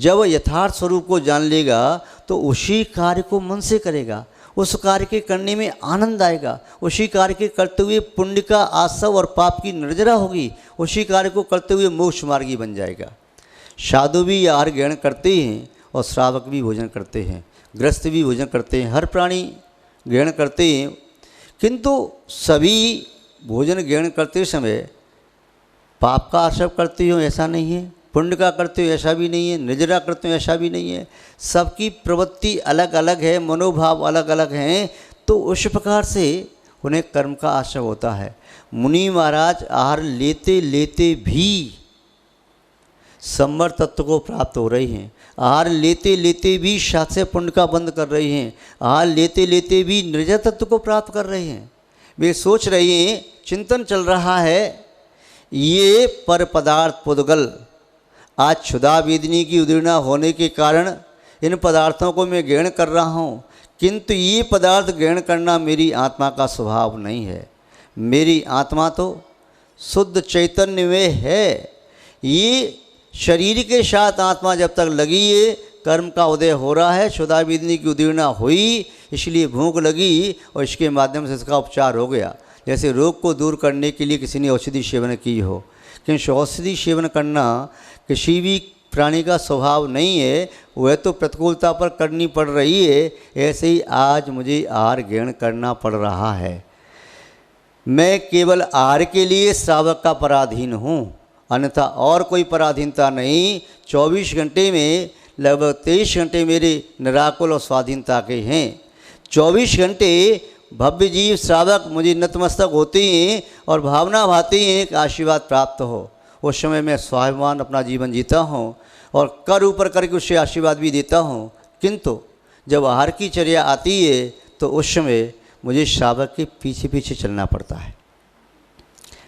जब यथार्थ स्वरूप को जान लेगा तो उसी कार्य को मन से करेगा, उस कार्य के करने में आनंद आएगा, उसी कार्य के करते हुए पुण्य का आसव और पाप की निर्जरा होगी, उसी कार्य को करते हुए मोक्ष मार्गी बन जाएगा। साधु भी आहार ग्रहण करते हैं और श्रावक भी भोजन करते हैं, गृहस्थ भी भोजन करते हैं, हर प्राणी ग्रहण करते हैं, किंतु सभी भोजन ग्रहण करते समय पाप का आश्रय करते हो ऐसा नहीं है, पुण्य का करते हो ऐसा भी नहीं है, निर्जरा करते हो ऐसा भी नहीं है। सबकी प्रवृत्ति अलग अलग है, मनोभाव अलग अलग हैं, तो उस प्रकार से उन्हें कर्म का आश्रय होता है। मुनि महाराज आहार लेते लेते भी संवर तत्व को प्राप्त हो रही हैं, आहार लेते लेते भी शास्त्र पुण्य का बंध कर रही हैं, आहार लेते लेते भी निर्जर तत्व को प्राप्त कर रहे हैं। वे सोच रहे हैं, चिंतन चल रहा है, ये पर पदार्थ पुद्गल आज क्षुधा वेदनी की उदीर्णा होने के कारण इन पदार्थों को मैं ग्रहण कर रहा हूँ, किंतु ये पदार्थ ग्रहण करना मेरी आत्मा का स्वभाव नहीं है। मेरी आत्मा तो शुद्ध चैतन्य में है। ये शरीर के साथ आत्मा जब तक लगी है, कर्म का उदय हो रहा है, क्षुधा वेदनी की उदीर्णा हुई, इसलिए भूख लगी और इसके माध्यम से इसका उपचार हो गया। जैसे रोग को दूर करने के लिए किसी ने औषधि सेवन की हो, क्योंकि औषधि सेवन करना किसी भी प्राणी का स्वभाव नहीं है, वह तो प्रतिकूलता पर करनी पड़ रही है। ऐसे ही आज मुझे आहार ग्रहण करना पड़ रहा है। मैं केवल आहार के लिए श्रावक का पराधीन हूँ, अन्यथा और कोई पराधीनता नहीं। 24 घंटे में लगभग 23 घंटे मेरे निराकुल और स्वाधीनता के हैं। 24 घंटे भव्य जीव श्रावक मुझे नतमस्तक होते हैं और भावना भाती हैं कि आशीर्वाद प्राप्त हो। उस समय मैं स्वाभिमान अपना जीवन जीता हूँ और कर ऊपर करके उससे आशीर्वाद भी देता हूँ, किंतु जब आहार की चर्या आती है तो उस समय मुझे श्रावक के पीछे पीछे चलना पड़ता है।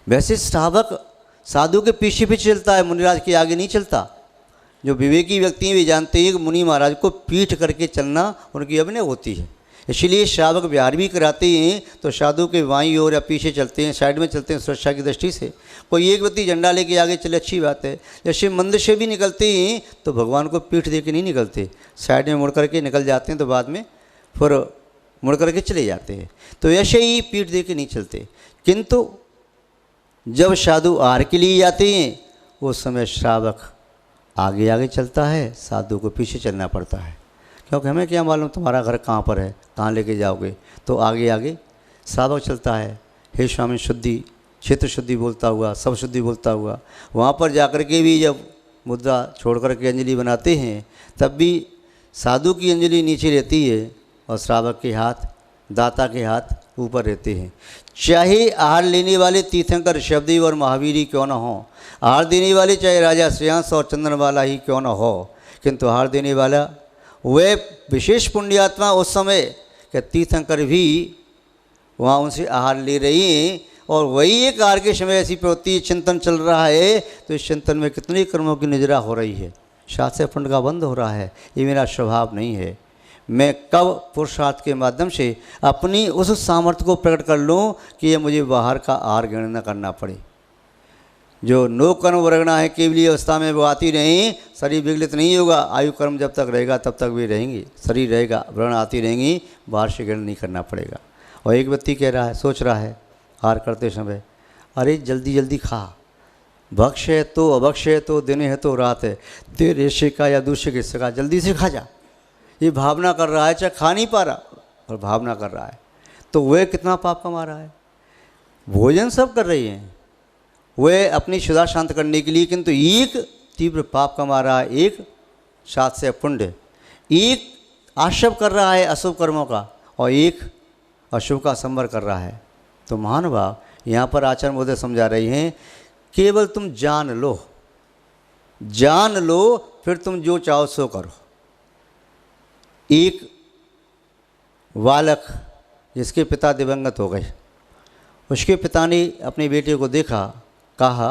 वैसे श्रावक साधु के पीछे पीछे चलता है, मुनिराज के आगे नहीं चलता। जो विवेकी व्यक्ति भी जानते हैं कि मुनि महाराज को पीठ करके चलना उनकी अभिनय होती है, इसलिए श्रावक विहार भी कराते हैं तो साधु के बाईं ओर या पीछे चलते हैं, साइड में चलते हैं सुरक्षा की दृष्टि से। कोई एक व्यक्ति झंडा लेके आगे चले, अच्छी बात है। जैसे मंदिर से भी निकलते हैं तो भगवान को पीठ दे के नहीं निकलते, साइड में मुड़ करके निकल जाते हैं, तो बाद में फिर मुड़ करके चले जाते हैं। तो ऐसे ही पीठ दे के नहीं चलते। किंतु जब साधु आहार के लिए जाते हैं उस समय श्रावक आगे आगे चलता है, साधु को पीछे चलना पड़ता है, क्योंकि हमें क्या मालूम तुम्हारा घर कहाँ पर है, कहाँ लेके जाओगे। तो आगे आगे श्रावक चलता है, हे स्वामी शुद्धि, क्षेत्र शुद्धि बोलता हुआ, सब शुद्धि बोलता हुआ। वहाँ पर जाकर के भी जब मुद्रा छोड़ कर के अंजलि बनाते हैं तब भी साधु की अंजलि नीचे रहती है और श्रावक के हाथ, दाता के हाथ ऊपर रहते हैं। चाहे आहार लेने वाले तीर्थंकर ऋषभदेव और महावीर ही क्यों न हो, आहार देने वाले चाहे राजा श्रेयांस और चंद्रवाला ही क्यों न हो, किंतु आहार देने वाला वे विशेष पुण्यात्मा उस समय के तीर्थंकर भी वहाँ उनसे आहार ले रही हैं। और वही एक आहार के समय ऐसी प्रवृत्ति चिंतन चल रहा है, तो इस चिंतन में कितने कर्मों की निजरा हो रही है, शास्त्र फंड का बंद हो रहा है। ये मेरा स्वभाव नहीं है। मैं कब पुरुषार्थ के माध्यम से अपनी उस सामर्थ्य को प्रकट कर लूँ कि ये मुझे बाहर का आहार ग्रहण न करना पड़े। जो नो कर्म वर्गणा है केवली अवस्था में वो आती रहें, शरीर विगलित नहीं होगा। आयु कर्म जब तक रहेगा तब तक वे रहेंगी, शरीर रहेगा, व्रण आती रहेंगी, बाहर से ग्रहण नहीं करना पड़ेगा। और एक व्यक्ति कह रहा है, सोच रहा है आहार करते समय, अरे जल्दी जल्दी खा, भक्ष है तो अभक्ष है तो दिन है तो रात है, देर ऐसे का या दूसरे के हिस्से का, जल्दी से खा जा। ये भावना कर रहा है, चाहे खा नहीं पा रहा और भावना कर रहा है, तो वह कितना पाप कमा रहा है। भोजन सब कर रही हैं वह अपनी क्षुधा शांत करने के लिए, किंतु एक तीव्र पाप कमा रहा है, एक सात से पुण्य, एक आशव कर रहा है अशुभ कर्मों का और एक अशुभ का संवर कर रहा है। तो महानुभाव यहाँ पर आचार्य महोदय समझा रही हैं, केवल तुम जान लो, जान लो, फिर तुम जो चाहो सो करो। एक बालक जिसके पिता दिवंगत हो गए, उसके पिता ने अपने बेटे को देखा, कहा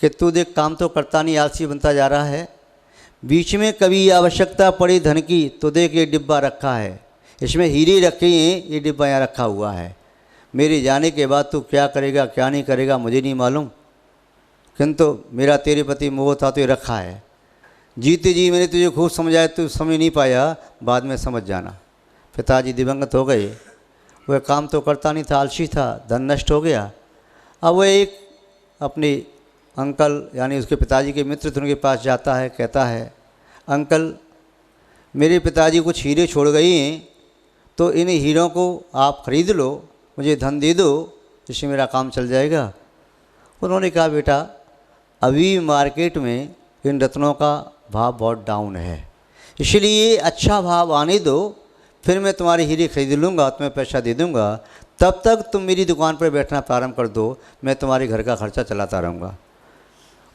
कि तू देख काम तो करता नहीं, आलसी बनता जा रहा है, बीच में कभी आवश्यकता पड़ी धन की तो देख ये डिब्बा रखा है, इसमें हीरे रखे हैं, ये डिब्बा यहाँ रखा हुआ है, मेरे जाने के बाद तू क्या करेगा क्या नहीं करेगा मुझे नहीं मालूम, किंतु मेरा तेरे प्रति मोह था तो ये रखा है। जीते जी मैंने तुझे खूब समझाया, तू समझ नहीं पाया, बाद में समझ जाना। पिताजी दिवंगत हो गए। वह काम तो करता नहीं था, आलसी था, धन नष्ट हो गया। अब वह एक अपने अंकल यानी उसके पिताजी के मित्र थे, उनके पास जाता है, कहता है अंकल मेरे पिताजी कुछ हीरे छोड़ गए हैं, तो इन हीरों को आप ख़रीद लो, मुझे धन दे दो, जिससे मेरा काम चल जाएगा। उन्होंने कहा बेटा अभी मार्केट में इन रत्नों का भाव बहुत डाउन है, इसलिए अच्छा भाव आने दो, फिर मैं तुम्हारे हीरे खरीद लूँगा, तुम्हें पैसा दे दूँगा, तब तक तुम मेरी दुकान पर बैठना प्रारंभ कर दो, मैं तुम्हारे घर का खर्चा चलाता रहूँगा।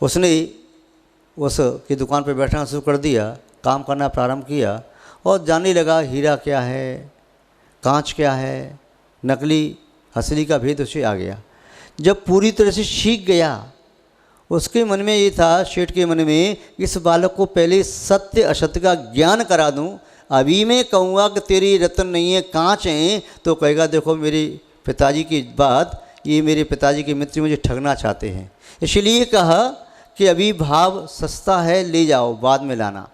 उसने उसकी दुकान पर बैठना शुरू कर दिया, काम करना प्रारंभ किया और जानने लगा हीरा क्या है, कांच क्या है, नकली असली का भेद उसे आ गया। जब पूरी तरह से सीख गया, उसके मन में ये था, शेठ के मन में, इस बालक को पहले सत्य असत्य का ज्ञान करा दूं, अभी मैं कहूँगा कि तेरी रत्न नहीं है कांच हैं, तो कहेगा देखो मेरे पिताजी की बात, ये मेरे पिताजी के मित्र मुझे ठगना चाहते हैं। इसलिए कहा कि अभी भाव सस्ता है, ले जाओ, बाद में लाना।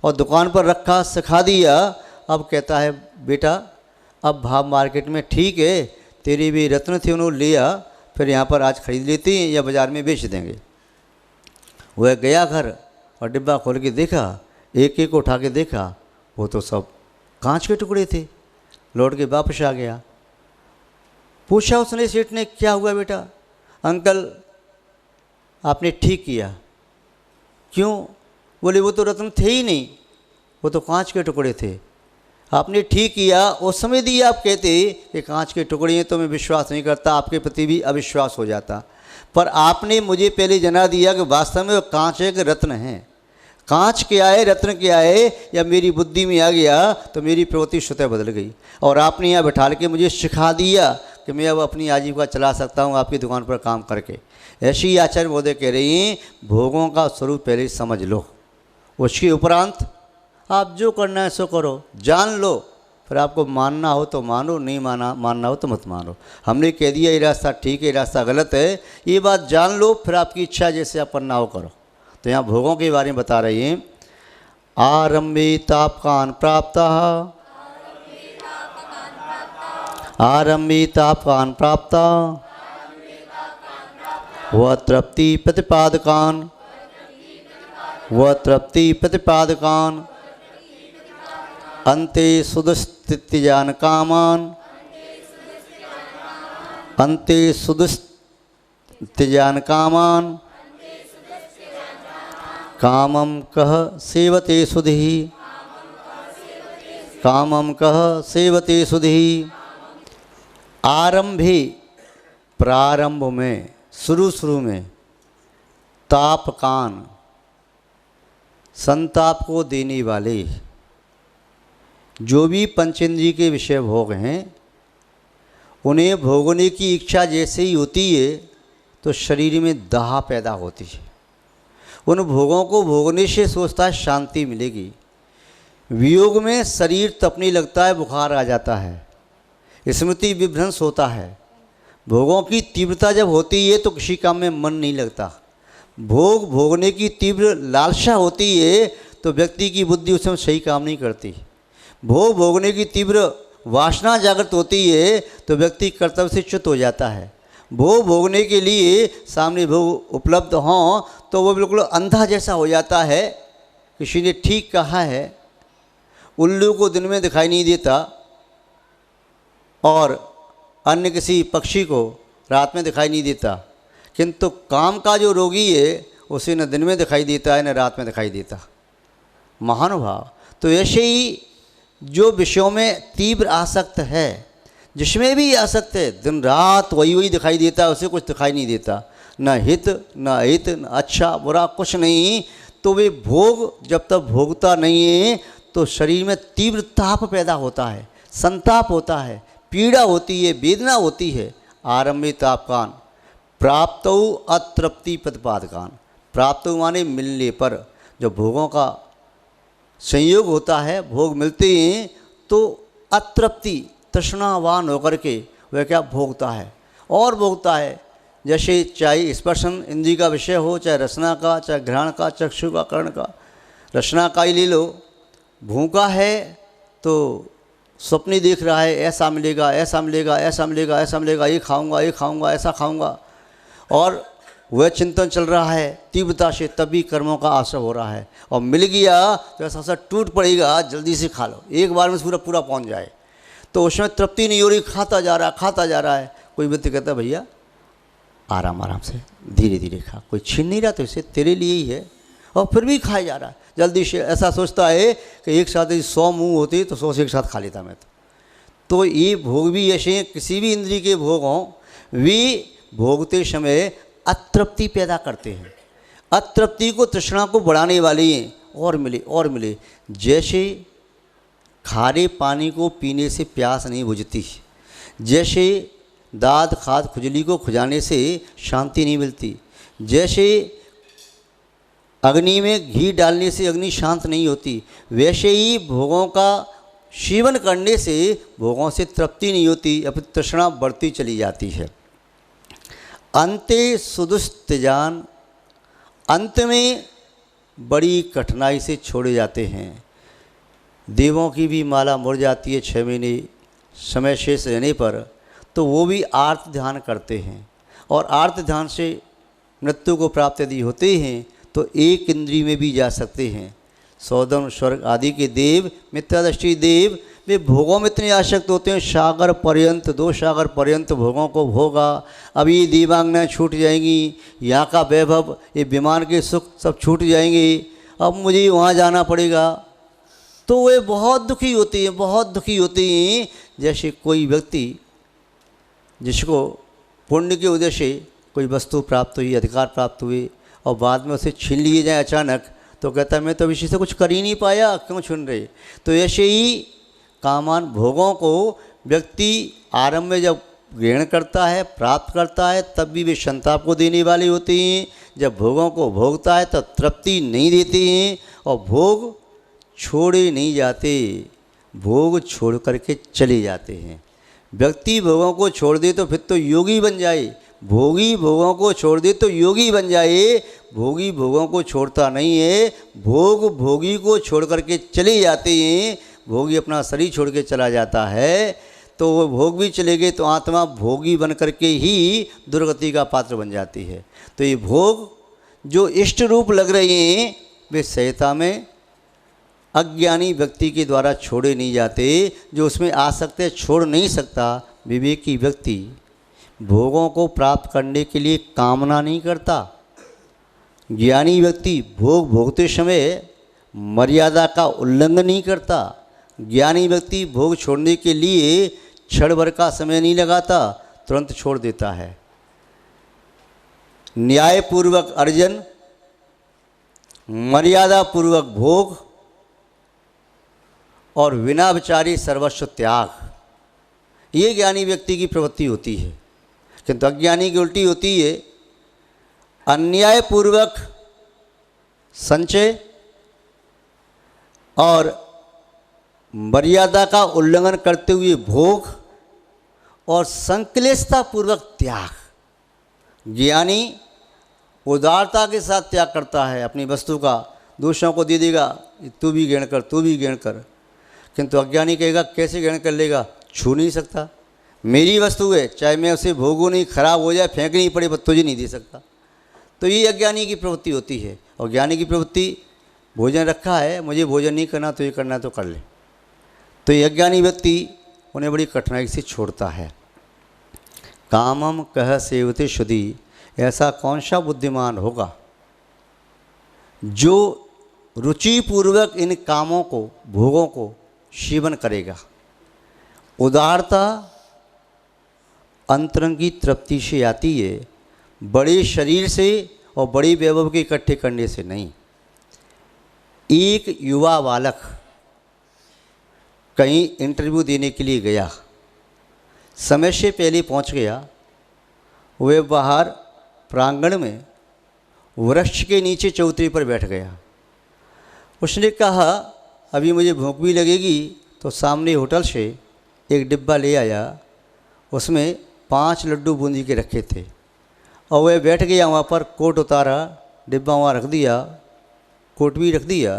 और दुकान पर रखा, सिखा दिया। अब कहता है बेटा अब भाव मार्केट में ठीक है, तेरे भी रत्न थे उन्होंने लिया, फिर यहाँ पर आज ख़रीद लेते हैं या बाज़ार में बेच देंगे। वह गया घर और डिब्बा खोल के देखा, एक एक उठा के देखा, वो तो सब कांच के टुकड़े थे। लौट के वापस आ गया। पूछा उसने सेठ ने क्या हुआ बेटा? अंकल आपने ठीक किया। क्यों? बोले वो तो रत्न थे ही नहीं, वो तो कांच के टुकड़े थे। आपने ठीक किया, उस समय दिया आप कहते कि कांच के टुकड़े हैं तो मैं विश्वास नहीं करता, आपके प्रति भी अविश्वास हो जाता। पर आपने मुझे पहले जना दिया कि वास्तव में वो कांच है कि रत्न है। कांच क्या है, रत्न क्या है, या मेरी बुद्धि में आ गया तो मेरी प्रवृत्ति स्वतः बदल गई और आपने यहाँ बैठा के मुझे सिखा दिया कि मैं अब अपनी आजीविका चला सकता हूँ आपकी दुकान पर काम करके। ऐसे ही आचार्य महोदय कह रही हैं, भोगों का स्वरूप पहले समझ लो, उसके उपरांत आप जो करना है सो करो, जान लो, फिर आपको मानना हो तो मानो, नहीं मानना हो तो मत मानो। हमने कह दिया ये रास्ता ठीक है, ये रास्ता गलत है, ये बात जान लो, फिर आपकी इच्छा जैसे आप करना हो करो। तो यहाँ भोगों के बारे में बता रही हैं। आरंभे तापकान प्राप्त, आरंभे तापकान प्राप्त, वह तृप्ति प्रतिपादकान, वह तृप्ति प्रतिपादकान, अन्ते सुदुस्थितिजान कामान, अन्ते सुदुस्थितिजान कामान, कामम कह सेवते सुधि, कामम कह सेवते सुधि। आरंभे प्रारंभ में, शुरू में, तापकान संताप को देने वाले जो भी पंचेंद्रिय के विषय भोग हैं, उन्हें भोगने की इच्छा जैसे ही होती है तो शरीर में दाह पैदा होती है। उन भोगों को भोगने से सोचता है शांति मिलेगी। वियोग में शरीर तपने लगता है, बुखार आ जाता है, स्मृति विभ्रंश होता है। भोगों की तीव्रता जब होती है तो किसी काम में मन नहीं लगता। भोग भोगने की तीव्र लालसा होती है तो व्यक्ति की बुद्धि उस समय सही काम नहीं करती। भोग भोगने की तीव्र वासना जागृत होती है तो व्यक्ति कर्तव्य से च्युत हो जाता है। भोग भोगने के लिए सामने भोग उपलब्ध हों तो वो बिल्कुल अंधा जैसा हो जाता है। किसी ने ठीक कहा है, उल्लू को दिन में दिखाई नहीं देता और अन्य किसी पक्षी को रात में दिखाई नहीं देता, किंतु काम का जो रोगी है उसे न दिन में दिखाई देता है न रात में दिखाई देता। महानुभाव, तो ऐसे ही जो विषयों में तीव्र आसक्त है, जिसमें भी आसक्त है, दिन रात वही दिखाई देता है, उसे कुछ दिखाई नहीं देता, न हित न अहित, न अच्छा बुरा कुछ नहीं। तो वे भोग जब तक भोगता नहीं है तो शरीर में तीव्र ताप पैदा होता है, संताप होता है, पीड़ा होती है, वेदना होती है। आरंभी तापकान प्राप्तौ अतृप्ति प्रतिपादकान, प्राप्त माने मिलने पर, जो भोगों का संयोग होता है, भोग मिलते हैं तो अतृप्ति तृष्णावान होकर के वह क्या भोगता है और भोगता है। जैसे चाहे स्पर्शन इंद्रिय का विषय हो, चाहे रसना का, चाहे घ्राण का, चक्षु का, कर्ण का, रचना का ही ले लो, भूखा है तो स्वप्न देख रहा है, ऐसा मिलेगा, ऐसा मिलेगा, ऐसा मिलेगा, ऐसा मिलेगा, ये खाऊंगा, ये खाऊंगा, ऐसा खाऊंगा, और वह चिंतन चल रहा है तीव्रता से, तभी कर्मों का आश्रय हो रहा है। और मिल गया तो ऐसा सा टूट पड़ेगा, जल्दी से खा लो, एक बार में पूरा पूरा पहुंच जाए, तो उसमें तृप्ति नहीं हो रही, खाता जा रहा, खाता जा रहा है। कोई व्यक्ति कहता है भैया आराम आराम से धीरे धीरे खा, कोई छीन नहीं रहा, तो इसे तेरे लिए ही है, और फिर भी खाया जा रहा है जल्दी से। ऐसा सोचता है कि एक साथ 100 मुँह होती तो 100 से एक साथ खा लेता मैं तो ये भोग भी ऐसे हैं, किसी भी इंद्रिय के भोग हों, वे भोगते समय अतृप्ति पैदा करते हैं। अतृप्ति को, तृष्णा को बढ़ाने वाली हैं, और मिले और मिले। जैसे खारे पानी को पीने से प्यास नहीं बुझती, जैसे दाद खाद खुजली को खुजाने से शांति नहीं मिलती, जैसे अग्नि में घी डालने से अग्नि शांत नहीं होती, वैसे ही भोगों का सेवन करने से भोगों से तृप्ति नहीं होती, अपनी तृष्णा बढ़ती चली जाती है। अंते सुदुस्त्यजान, अंत में बड़ी कठिनाई से छोड़े जाते हैं। देवों की भी माला मुड़ जाती है 6 महीने समय शेष रहने पर, तो वो भी आर्त ध्यान करते हैं, और आर्त ध्यान से मृत्यु को प्राप्त यदि होते हैं तो एक इंद्रिय में भी जा सकते हैं। सौदम स्वर्ग आदि के देव, मित्रादृष्टि देव, वे भोगों में इतने आसक्त होते हैं, सागर पर्यंत, 2 सागर पर्यंत भोगों को भोगा। अब ये देवांगनाएँ छूट जाएंगी, यहाँ का वैभव, ये विमान के सुख सब छूट जाएंगे, अब मुझे वहाँ जाना पड़ेगा, तो वे बहुत दुखी होते हैं, बहुत दुखी होते हैं। जैसे कोई व्यक्ति जिसको पुण्य के उदय से कोई वस्तु प्राप्त हुई, अधिकार प्राप्त हुए, और बाद में उसे छीन लिए जाए अचानक, तो कहता है मैं तो इसी से कुछ कर ही नहीं पाया, क्यों छीन रहे। तो ऐसे ही कामान भोगों को व्यक्ति आरंभ में जब ग्रहण करता है, प्राप्त करता है, तब भी वे संताप को देने वाले होते हैं। जब भोगों को भोगता है तब तृप्ति नहीं देते हैं, और भोग छोड़े नहीं जाते, भोग छोड़ करके चले जाते हैं। व्यक्ति भोगों को छोड़ दे तो फिर तो योगी बन जाए, भोगी भोगों को छोड़ दे तो योगी बन जाए। भोगी भोगों को छोड़ता नहीं है, भोग भोगी को छोड़ करके चले जाते हैं। भोगी अपना शरीर छोड़ के चला जाता है, तो वो भोग भी चले गए तो आत्मा भोगी बन करके ही दुर्गति का पात्र बन जाती है। तो ये भोग जो इष्ट रूप लग रहे हैं, वे संहिता में अज्ञानी व्यक्ति के द्वारा छोड़े नहीं जाते। जो उसमें आसक्त है, छोड़ नहीं सकता। विवेकी व्यक्ति भोगों को प्राप्त करने के लिए कामना नहीं करता। ज्ञानी व्यक्ति भोग भोगते समय मर्यादा का उल्लंघन नहीं करता। ज्ञानी व्यक्ति भोग छोड़ने के लिए क्षण भर का समय नहीं लगाता, तुरंत छोड़ देता है। न्यायपूर्वक अर्जन, मर्यादा पूर्वक भोग, और बिना विचारी सर्वस्व त्याग, ये ज्ञानी व्यक्ति की प्रवृत्ति होती है। किंतु अज्ञानी की उल्टी होती है। अन्यायपूर्वक संचय और मर्यादा का उल्लंघन करते हुए भोग, और संक्लेशता पूर्वक त्याग। ज्ञानी उदारता के साथ त्याग करता है अपनी वस्तु का, दूसरों को दे देगा, तू भी ग्रहण कर, तू भी ग्रहण कर। किंतु अज्ञानी कहेगा कैसे ग्रहण कर लेगा, छू नहीं सकता, मेरी वस्तु है, चाहे मैं उसे भोगूँ नहीं, खराब हो जाए, फेंकनी पड़े, पर तुझे नहीं दे सकता। तो ये अज्ञानी की प्रवृत्ति होती है। और ज्ञानी की प्रवृत्ति, भोजन रखा है, मुझे भोजन नहीं करना, तो ये करना तो कर ले। तो ये अज्ञानी व्यक्ति उन्हें बड़ी कठिनाई से छोड़ता है। कामम कह सेवते शुद्धि, ऐसा कौन सा बुद्धिमान होगा जो रुचिपूर्वक इन कामों को, भोगों को सेवन करेगा। उदारता अंतरंग की तृप्ति से आती है, बड़े शरीर से और बड़ी वैभव के इकट्ठे करने से नहीं। एक युवा बालक कहीं इंटरव्यू देने के लिए गया, समय से पहले पहुंच गया। वह बाहर प्रांगण में वृक्ष के नीचे चौतरे पर बैठ गया। उसने कहा अभी मुझे भूख भी लगेगी, तो सामने होटल से एक डिब्बा ले आया, उसमें 5 लड्डू बूंदी के रखे थे, और वह बैठ गया वहाँ पर। कोट उतारा, डिब्बा वहाँ रख दिया, कोट भी रख दिया,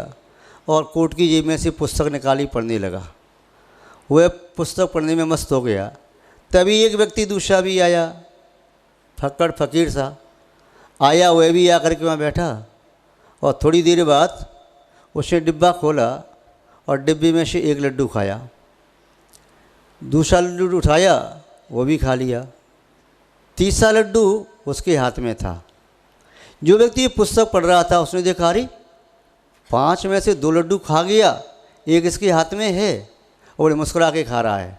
और कोट की जेब में से पुस्तक निकाली, पढ़ने लगा। वह पुस्तक पढ़ने में मस्त हो गया। तभी एक व्यक्ति दूसरा भी आया, फक्कड़ फ़कीर सा आया, वह भी आकर के वहाँ बैठा और थोड़ी देर बाद उसने डिब्बा खोला और डिब्बे में से एक लड्डू खाया। दूसरा लड्डू उठाया, वो भी खा लिया। तीसरा लड्डू उसके हाथ में था। जो व्यक्ति ये पुस्तक पढ़ रहा था उसने देखा, अरे 5 में से 2 लड्डू खा गया, एक इसके हाथ में है, और मुस्कुरा के खा रहा है।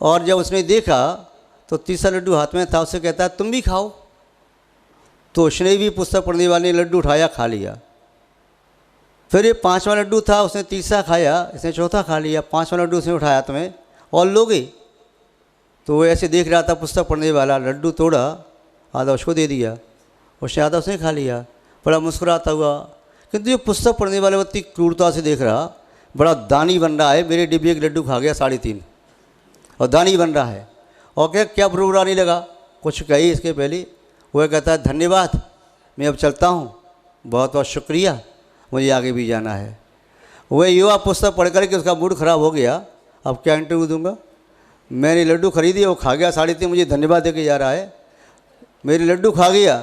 और जब उसने देखा तो तीसरा लड्डू हाथ में था, उससे कहता है तुम भी खाओ। तो उसने भी पुस्तक पढ़ने वाले ने लड्डू उठाया, खा लिया। फिर ये 5वां लड्डू था, उसने तीसरा खाया, इसने चौथा खा लिया। 5वां लड्डू उसने उठाया, तुम्हें और लोगे? तो वो ऐसे देख रहा था पुस्तक पढ़ने वाला, लड्डू तोड़ा, आधा उसको दे दिया, उसने आधा उसने खा लिया, बड़ा मुस्कुराता हुआ। किंतु ये पुस्तक पढ़ने वाले व्यक्ति क्रूरता से देख रहा, बड़ा दानी बन रहा है, मेरे डिब्बे एक लड्डू खा गया 3.5 और दानी बन रहा है। और क्या बुरानी लगा, कुछ कही इसके पहले। वह कहता है धन्यवाद, मैं अब चलता हूँ, बहुत बहुत शुक्रिया, मुझे आगे भी जाना है। वह युवा पुस्तक पढ़ कर के उसका मूड खराब हो गया, अब क्या इंटरव्यू दूंगा, मैंने लड्डू खरीदी, वो खा गया 3.5, मुझे धन्यवाद दे के जा रहा है, मेरे लड्डू खा गया,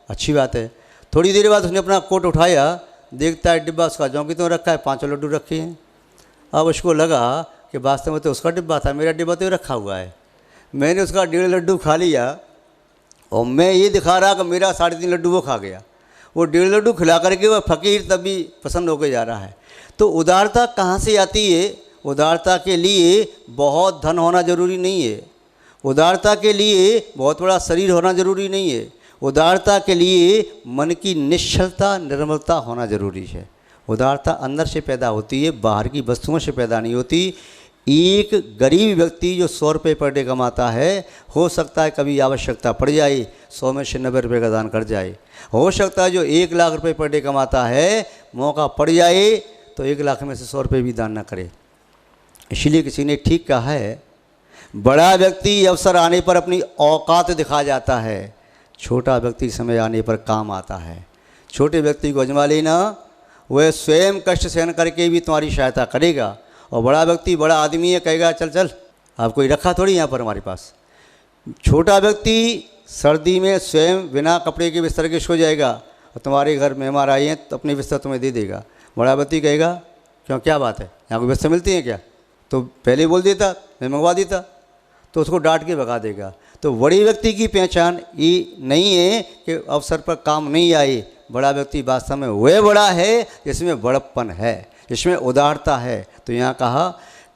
अच्छी बात है। थोड़ी देर बाद उसने अपना कोट उठाया, देखता है डिब्बा उसका ज्यों की त्यों रखा है, 5 लड्डू रखे हैं। अब उसको लगा कि वास्तव में तो उसका डिब्बा था, मेरा डिब्बा तो रखा हुआ है, मैंने उसका 1.5 लड्डू खा लिया और मैं ये दिखा रहा कि मेरा 3.5 लड्डू वो खा गया। वो 1.5 लड्डू खिला करके वह फ़कीर तब भी पसंद होकर जा रहा है। तो उदारता कहाँ से आती है? उदारता के लिए बहुत धन होना ज़रूरी नहीं है, उदारता के लिए बहुत बड़ा शरीर होना ज़रूरी नहीं है, उदारता के लिए मन की निश्चलता, निर्मलता होना ज़रूरी है। उदारता अंदर से पैदा होती है, बाहर की वस्तुओं से पैदा नहीं होती। एक गरीब व्यक्ति जो 100 रुपये पर डे कमाता है, हो सकता है कभी आवश्यकता पड़ जाए 100 में से 90 रुपये का दान कर जाए। हो सकता है जो 1 लाख रुपये पर डे कमाता है, मौका पड़ जाए तो 1 लाख में से 100 रुपये भी दान न करे। इसलिए किसी ने ठीक कहा है, बड़ा व्यक्ति अवसर आने पर अपनी औकात दिखा जाता है, छोटा व्यक्ति समय आने पर काम आता है। छोटे व्यक्ति को आजमा लेना, वह स्वयं कष्ट सहन करके भी तुम्हारी सहायता करेगा। और बड़ा व्यक्ति, बड़ा आदमी है, कहेगा चल चल, आप कोई रखा थोड़ी यहाँ पर हमारे पास। छोटा व्यक्ति सर्दी में स्वयं बिना कपड़े के बिस्तर के सो जाएगा और तुम्हारे घर मेहमान आए हैं तो अपने बिस्तर तुम्हें दे देगा। बड़ा व्यक्ति कहेगा क्यों, क्या बात है, यहाँ कोई बिस्तर मिलती है क्या, तो पहले बोल देता, मैं मंगवा देता, तो उसको डांट के भगा देगा। तो बड़े व्यक्ति की पहचान ये नहीं है कि अवसर पर काम नहीं आए। बड़ा व्यक्ति वास्तव में वह बड़ा है जिसमें बड़प्पन है, जिसमें उदारता है। तो यहाँ कहा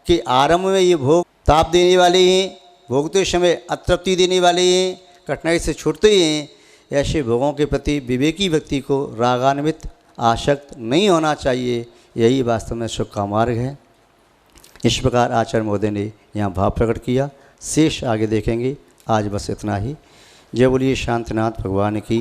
कि आरंभ में ये भोग ताप देने वाले हैं, भोगते समय अतृप्ति देने वाले हैं, कठिनाई से छूटते हैं। ऐसे भोगों के प्रति विवेकी व्यक्ति को रागान्वित, आसक्त नहीं होना चाहिए। यही वास्तव में सुख का मार्ग है। इस प्रकार आचार्य महोदय ने यहाँ भाव प्रकट किया। शेष आगे देखेंगे। आज बस इतना ही। जय बोलिए शांतिनाथ भगवान की।